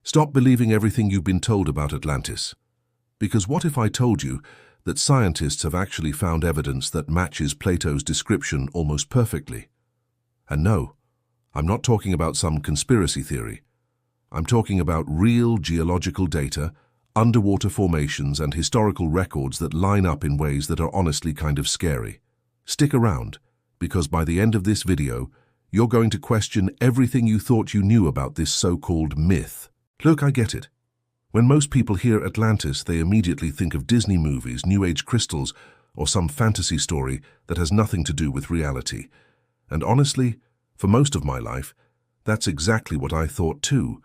Stop believing everything you've been told about Atlantis. Because what if I told you that scientists have actually found evidence that matches Plato's description almost perfectly? And no, I'm not talking about some conspiracy theory. I'm talking about real geological data, underwater formations, and historical records that line up in ways that are honestly kind of scary. Stick around, because by the end of this video, you're going to question everything you thought you knew about this so-called myth. Look, I get it. When most people hear Atlantis, they immediately think of Disney movies, New Age crystals, or some fantasy story that has nothing to do with reality. And honestly, for most of my life, that's exactly what I thought too.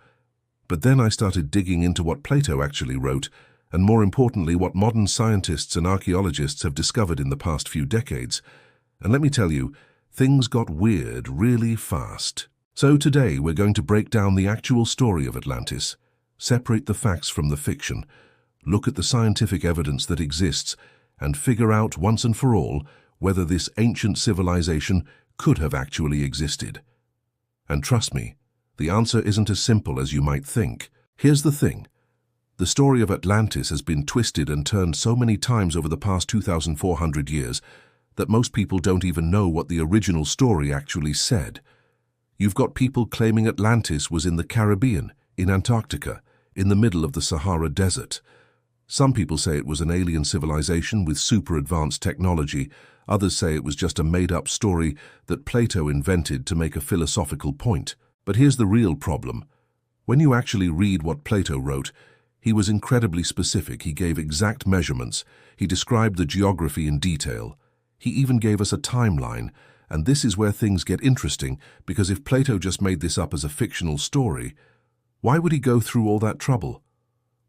But then I started digging into what Plato actually wrote, and more importantly, what modern scientists and archaeologists have discovered in the past few decades. And let me tell you, things got weird really fast. So today we're going to break down the actual story of Atlantis, separate the facts from the fiction, look at the scientific evidence that exists, and figure out once and for all whether this ancient civilization could have actually existed. And trust me, the answer isn't as simple as you might think. Here's the thing. The story of Atlantis has been twisted and turned so many times over the past 2,400 years that most people don't even know what the original story actually said. You've got people claiming Atlantis was in the Caribbean, in Antarctica, in the middle of the Sahara Desert. Some people say it was an alien civilization with super advanced technology. Others say it was just a made-up story that Plato invented to make a philosophical point. But here's the real problem. When you actually read what Plato wrote, he was incredibly specific. He gave exact measurements. He described the geography in detail. He even gave us a timeline. And this is where things get interesting, because if Plato just made this up as a fictional story, why would he go through all that trouble?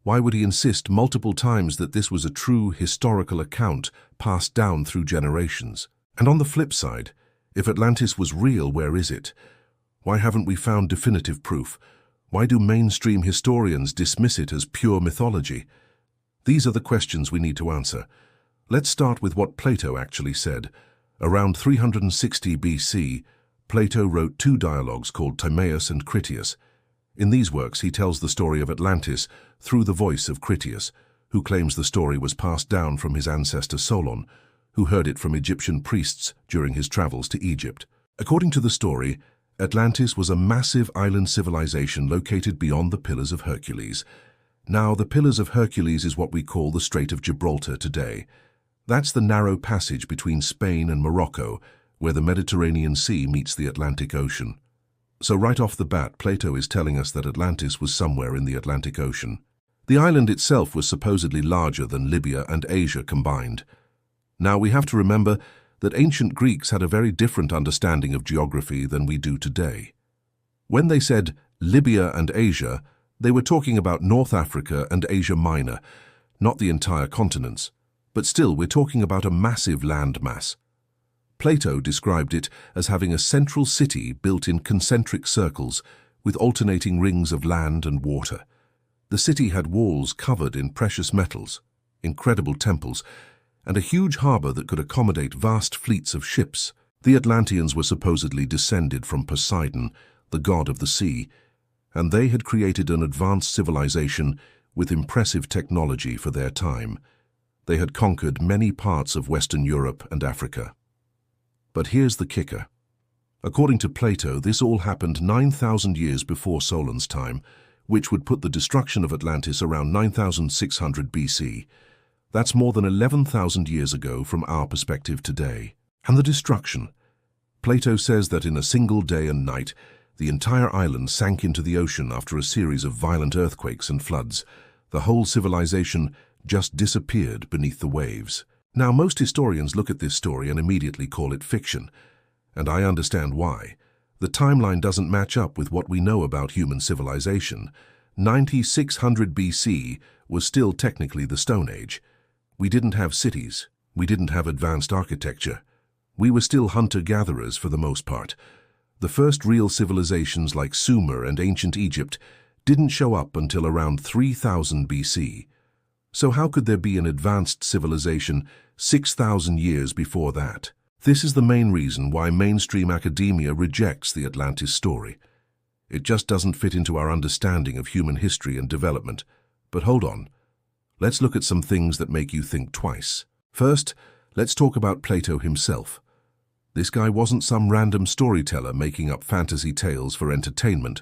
Why would he insist multiple times that this was a true historical account passed down through generations? And on the flip side, if Atlantis was real, where is it? Why haven't we found definitive proof? Why do mainstream historians dismiss it as pure mythology? These are the questions we need to answer. Let's start with what Plato actually said. Around 360 BC, Plato wrote two dialogues called Timaeus and Critias. In these works, he tells the story of Atlantis through the voice of Critias, who claims the story was passed down from his ancestor Solon, who heard it from Egyptian priests during his travels to Egypt. According to the story, Atlantis was a massive island civilization located beyond the Pillars of Hercules. Now, the Pillars of Hercules is what we call the Strait of Gibraltar today. That's the narrow passage between Spain and Morocco, where the Mediterranean Sea meets the Atlantic Ocean. So right off the bat, Plato is telling us that Atlantis was somewhere in the Atlantic Ocean. The island itself was supposedly larger than Libya and Asia combined. Now, we have to remember that ancient Greeks had a very different understanding of geography than we do today. When they said Libya and Asia, they were talking about North Africa and Asia Minor, not the entire continents. But still, we're talking about a massive landmass. Plato described it as having a central city built in concentric circles with alternating rings of land and water. The city had walls covered in precious metals, incredible temples, and a huge harbor that could accommodate vast fleets of ships. The Atlanteans were supposedly descended from Poseidon, the god of the sea, and they had created an advanced civilization with impressive technology for their time. They had conquered many parts of Western Europe and Africa. But here's the kicker. According to Plato, this all happened 9,000 years before Solon's time, which would put the destruction of Atlantis around 9,600 BC. That's more than 11,000 years ago from our perspective today. And the destruction. Plato says that in a single day and night, the entire island sank into the ocean after a series of violent earthquakes and floods. The whole civilization just disappeared beneath the waves. Now, most historians look at this story and immediately call it fiction, and I understand why. The timeline doesn't match up with what we know about human civilization. 9600 BC was still technically the Stone Age. We didn't have cities. We didn't have advanced architecture. We were still hunter-gatherers for the most part. The first real civilizations like Sumer and ancient Egypt didn't show up until around 3000 BC. So how could there be an advanced civilization 6,000 years before that? This is the main reason why mainstream academia rejects the Atlantis story. It just doesn't fit into our understanding of human history and development. But hold on. Let's look at some things that make you think twice. First, let's talk about Plato himself. This guy wasn't some random storyteller making up fantasy tales for entertainment.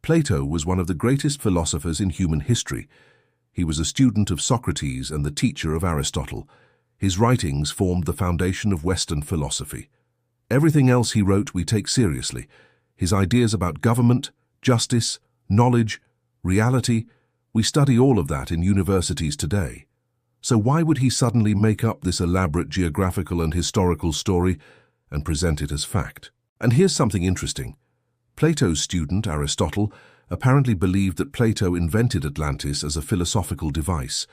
Plato was one of the greatest philosophers in human history. He was a student of Socrates and the teacher of Aristotle. His writings formed the foundation of Western philosophy. Everything else he wrote we take seriously. His ideas about government, justice, knowledge, reality, we study all of that in universities today. So why would he suddenly make up this elaborate geographical and historical story and present it as fact? And here's something interesting. Plato's student, Aristotle, apparently believed that Plato invented Atlantis as a philosophical device,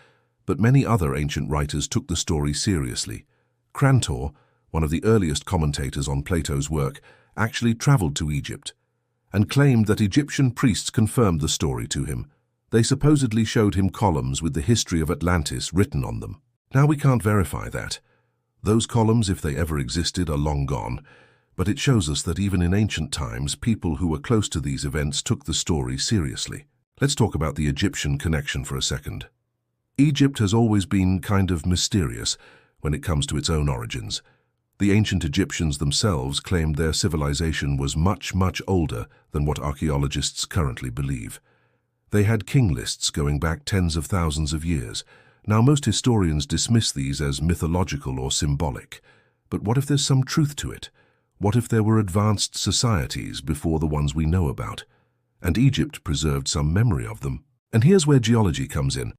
but many other ancient writers took the story seriously. Crantor, one of the earliest commentators on Plato's work, actually traveled to Egypt and claimed that Egyptian priests confirmed the story to him. They supposedly showed him columns with the history of Atlantis written on them. Now we can't verify that. Those columns, if they ever existed, are long gone, but it shows us that even in ancient times, people who were close to these events took the story seriously. Let's talk about the Egyptian connection for a second. Egypt has always been kind of mysterious when it comes to its own origins. The ancient Egyptians themselves claimed their civilization was much, much older than what archaeologists currently believe. They had king lists going back tens of thousands of years. Now, most historians dismiss these as mythological or symbolic. But what if there's some truth to it? What if there were advanced societies before the ones we know about? And Egypt preserved some memory of them. And here's where geology comes in.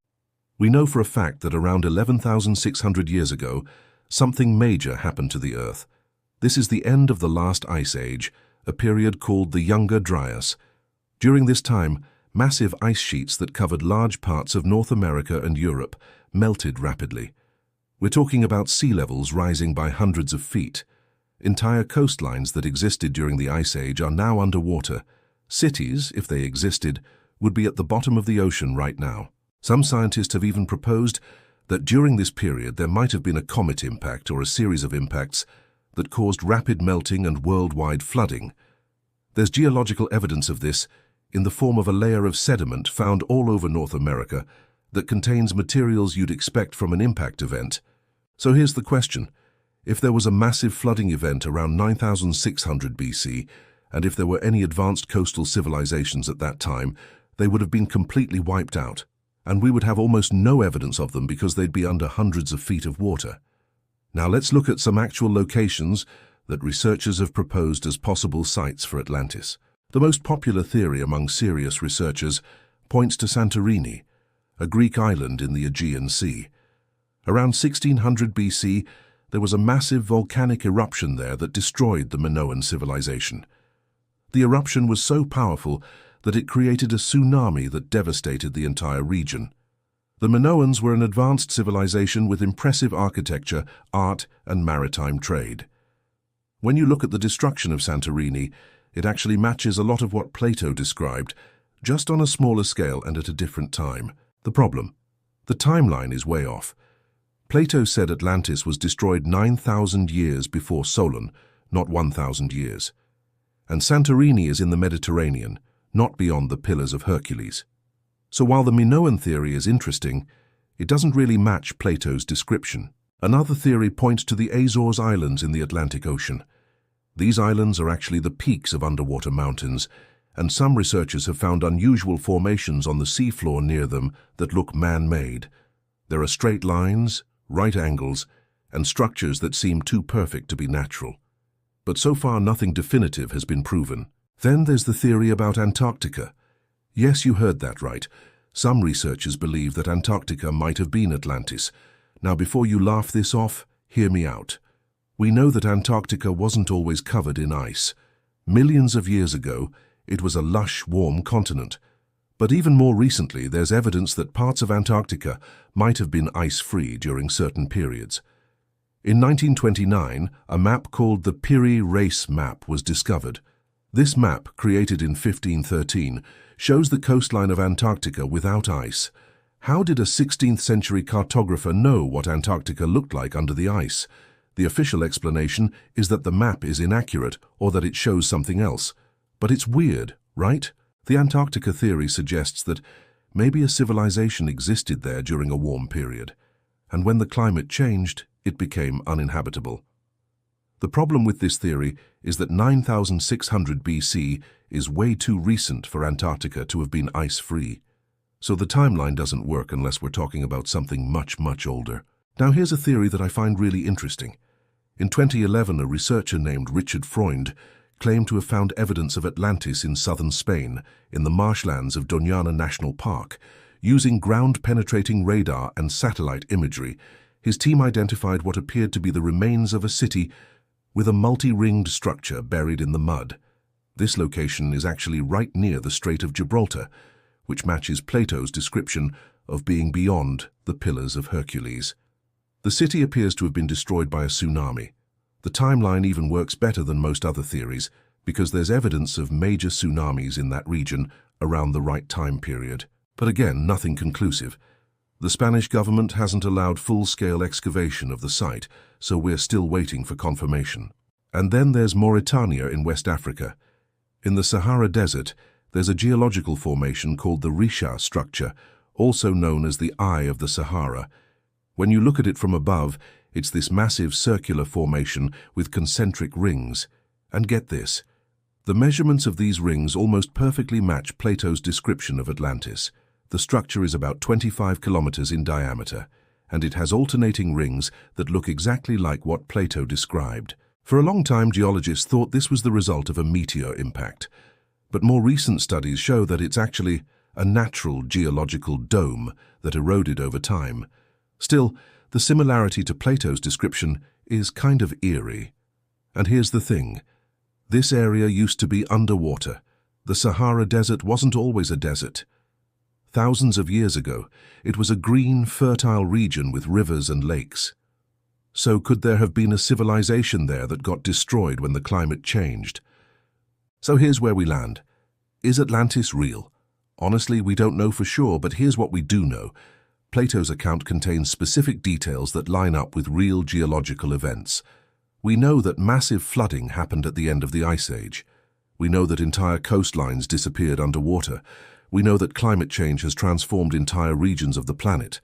We know for a fact that around 11,600 years ago, something major happened to the Earth. This is the end of the last ice age, a period called the Younger Dryas. During this time, massive ice sheets that covered large parts of North America and Europe melted rapidly. We're talking about sea levels rising by hundreds of feet. Entire coastlines that existed during the Ice Age are now underwater. Cities, if they existed, would be at the bottom of the ocean right now. Some scientists have even proposed that during this period there might have been a comet impact or a series of impacts that caused rapid melting and worldwide flooding. There's geological evidence of this in the form of a layer of sediment found all over North America that contains materials you'd expect from an impact event. So here's the question. If there was a massive flooding event around 9600 BC, and if there were any advanced coastal civilizations at that time, they would have been completely wiped out, and we would have almost no evidence of them because they'd be under hundreds of feet of water. Now let's look at some actual locations that researchers have proposed as possible sites for Atlantis. The most popular theory among serious researchers points to Santorini, a Greek island in the Aegean Sea. Around 1600 BC, there was a massive volcanic eruption there that destroyed the Minoan civilization. The eruption was so powerful that it created a tsunami that devastated the entire region. The Minoans were an advanced civilization with impressive architecture, art, and maritime trade. When you look at the destruction of Santorini, it actually matches a lot of what Plato described, just on a smaller scale and at a different time. The problem? The timeline is way off. Plato said Atlantis was destroyed 9,000 years before Solon, not 1,000 years. And Santorini is in the Mediterranean, not beyond the Pillars of Hercules. So while the Minoan theory is interesting, it doesn't really match Plato's description. Another theory points to the Azores Islands in the Atlantic Ocean. These islands are actually the peaks of underwater mountains, and some researchers have found unusual formations on the seafloor near them that look man-made. There are straight lines, right angles, and structures that seem too perfect to be natural. But so far nothing definitive has been proven. Then there's the theory about Antarctica. Yes, you heard that right. Some researchers believe that Antarctica might have been Atlantis. Now before you laugh this off, hear me out. We know that Antarctica wasn't always covered in ice. Millions of years ago, it was a lush, warm continent. But even more recently, there's evidence that parts of Antarctica might have been ice-free during certain periods. In 1929, a map called the Piri Reis map was discovered. This map, created in 1513, shows the coastline of Antarctica without ice. How did a 16th century cartographer know what Antarctica looked like under the ice? The official explanation is that the map is inaccurate or that it shows something else. But it's weird. right? The Antarctica theory suggests that maybe a civilization existed there during a warm period, and when the climate changed, it became uninhabitable. The problem with this theory is that 9,600 BC is way too recent for Antarctica to have been ice-free. So the timeline doesn't work unless we're talking about something much, much older. Now here's a theory that I find really interesting. In 2011, a researcher named Richard Freund claimed to have found evidence of Atlantis in southern Spain, in the marshlands of Doñana National Park. Using ground-penetrating radar and satellite imagery, his team identified what appeared to be the remains of a city with a multi-ringed structure buried in the mud. This location is actually right near the Strait of Gibraltar, which matches Plato's description of being beyond the Pillars of Hercules. The city appears to have been destroyed by a tsunami. The timeline even works better than most other theories because there's evidence of major tsunamis in that region around the right time period. But again, nothing conclusive. The Spanish government hasn't allowed full-scale excavation of the site, so we're still waiting for confirmation. And then there's Mauritania in West Africa. In the Sahara Desert, there's a geological formation called the Richa structure, also known as the Eye of the Sahara. When you look at it from above, it's this massive circular formation with concentric rings. And get this, the measurements of these rings almost perfectly match Plato's description of Atlantis. The structure is about 25 kilometers in diameter, and it has alternating rings that look exactly like what Plato described. For a long time, geologists thought this was the result of a meteor impact. But more recent studies show that it's actually a natural geological dome that eroded over time. Still, the similarity to Plato's description is kind of eerie. And here's the thing. This area used to be underwater. The Sahara Desert wasn't always a desert. Thousands of years ago, it was a green, fertile region with rivers and lakes. So could there have been a civilization there that got destroyed when the climate changed? So here's where we land. Is Atlantis real? Honestly, we don't know for sure, but here's what we do know. Plato's account contains specific details that line up with real geological events. We know that massive flooding happened at the end of the Ice Age. We know that entire coastlines disappeared underwater. We know that climate change has transformed entire regions of the planet.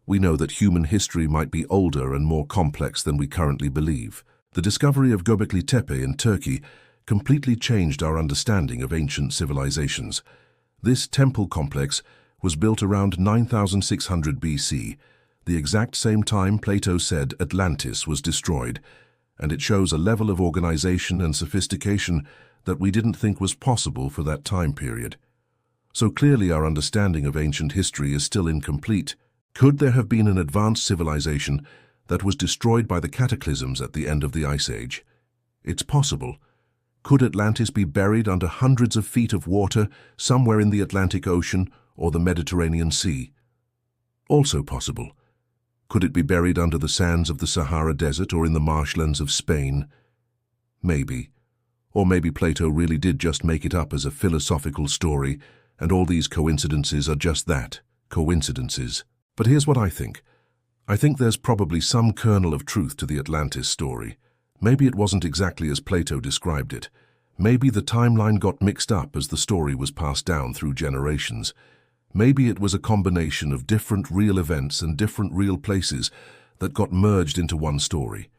We know that human history might be older and more complex than we currently believe. The discovery of Göbekli Tepe in Turkey completely changed our understanding of ancient civilizations. This temple complex was built around 9,600 BC, the exact same time Plato said Atlantis was destroyed, and it shows a level of organization and sophistication that we didn't think was possible for that time period. So clearly our understanding of ancient history is still incomplete. Could there have been an advanced civilization that was destroyed by the cataclysms at the end of the Ice Age? It's possible. Could Atlantis be buried under hundreds of feet of water somewhere in the Atlantic Ocean or the Mediterranean Sea? Also possible. Could it be buried under the sands of the Sahara Desert or in the marshlands of Spain? Maybe. Or maybe Plato really did just make it up as a philosophical story, and all these coincidences are just that, coincidences. But here's what I think. I think there's probably some kernel of truth to the Atlantis story. Maybe it wasn't exactly as Plato described it. Maybe the timeline got mixed up as the story was passed down through generations. Maybe it was a combination of different real events and different real places that got merged into one story.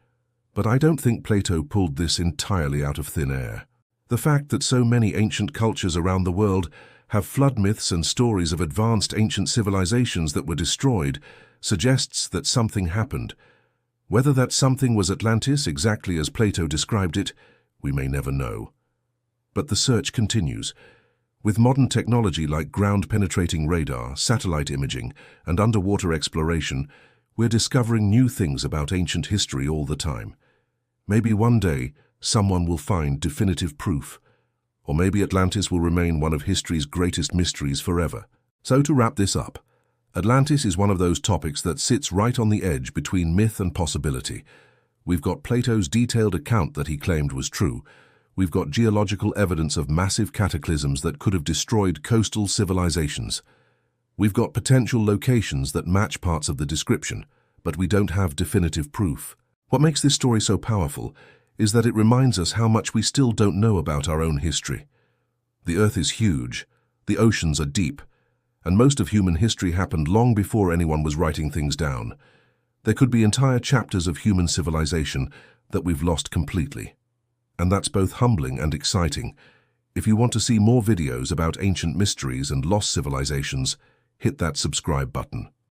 But I don't think Plato pulled this entirely out of thin air. The fact that so many ancient cultures around the world have flood myths and stories of advanced ancient civilizations that were destroyed suggests that something happened. Whether that something was Atlantis exactly as Plato described it, we may never know. But the search continues. With modern technology like ground-penetrating radar, satellite imaging, and underwater exploration, we're discovering new things about ancient history all the time. Maybe one day, someone will find definitive proof. Or maybe Atlantis will remain one of history's greatest mysteries forever. So to wrap this up, Atlantis is one of those topics that sits right on the edge between myth and possibility. We've got Plato's detailed account that he claimed was true. We've got geological evidence of massive cataclysms that could have destroyed coastal civilizations. We've got potential locations that match parts of the description, but we don't have definitive proof. What makes this story so powerful is that it reminds us how much we still don't know about our own history. The Earth is huge, the oceans are deep, and most of human history happened long before anyone was writing things down. There could be entire chapters of human civilization that we've lost completely. And that's both humbling and exciting. If you want to see more videos about ancient mysteries and lost civilizations, hit that subscribe button.